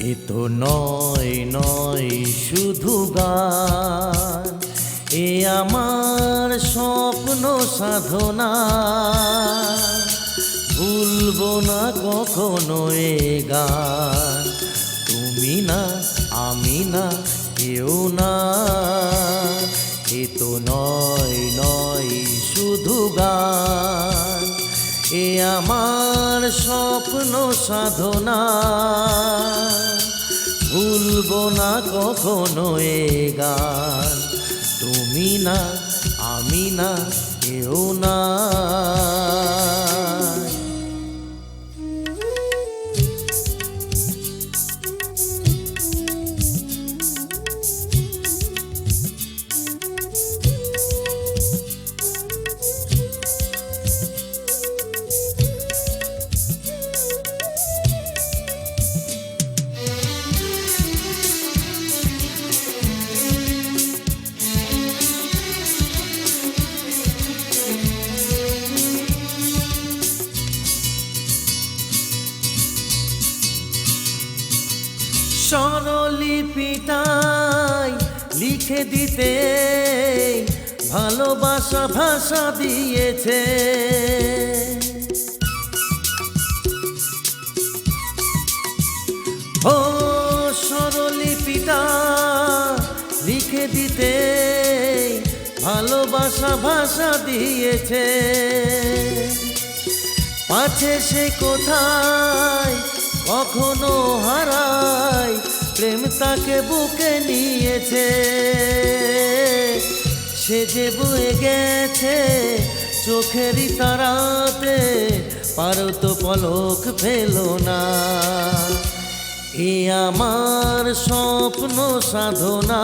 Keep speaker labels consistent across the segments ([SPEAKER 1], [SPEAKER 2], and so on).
[SPEAKER 1] এ তো নয় নয় শুধু গান, এ আমার স্বপ্ন সাধনা। ভুলবো না কখনো এ গান, তুমি না আমি না কেউ না। এ তো নয় নয় শুধু গান, এ আমার স্বপ্ন সাধনা। ভুলবো না কখনো এ গান, তুমি না আমি না কেউ না। স্বরলিপিটাই লিখে দিতে ভালোবাসা ভাষা দিয়েছে। ও স্বরলিপিটা লিখে দিতে ভালোবাসা ভাষা দিয়েছে। পাছে সে কোথায় কখনো হারায়, প্রেম তাকে বুকে নিয়েছে। সে যে বয়ে গেছে চোখেরই তারাতে, পারো তো পলক ফেলো না। এ আমার স্বপ্ন সাধনা,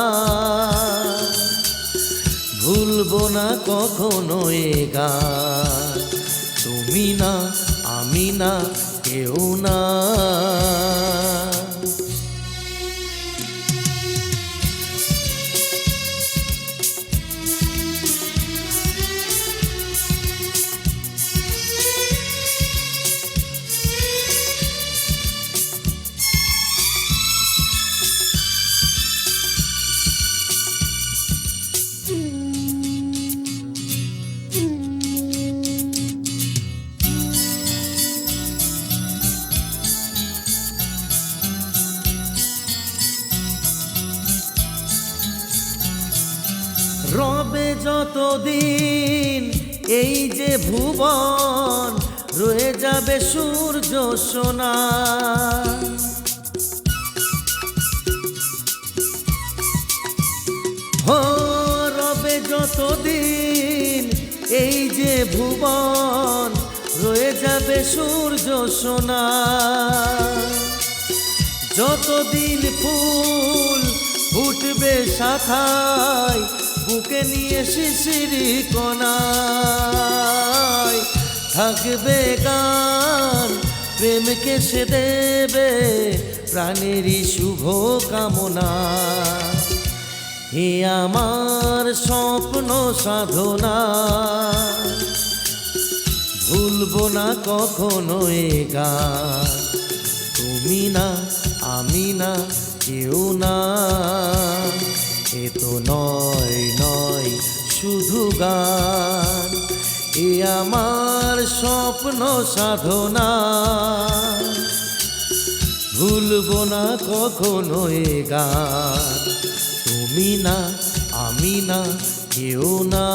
[SPEAKER 1] ভুলবো না কখনো এ গান, তুমি না আমি না কেউ না। রবে যতদিন এই যে ভুবন, রয়ে যাবে সূর্য সোনা। হো রবে যতদিন এই যে ভুবন, রয়ে যাবে সূর্য সোনা। যতদিন ফুল ফুটবে শাখায়, বুকে নিয়ে শিশিরি কণায়, থাকবে গান প্রেমকে সে দেবে প্রাণেরই শুভ কামনা। হে আমার স্বপ্ন সাধনা, ভুলবো না কখনো এ গান, তুমি না আমি না কেউ না। এ তো নয় নয় শুধু গান, এ আমার স্বপ্ন সাধনা। ভুলবো না কখনো এ গান, তুমি না আমি না কেউ না।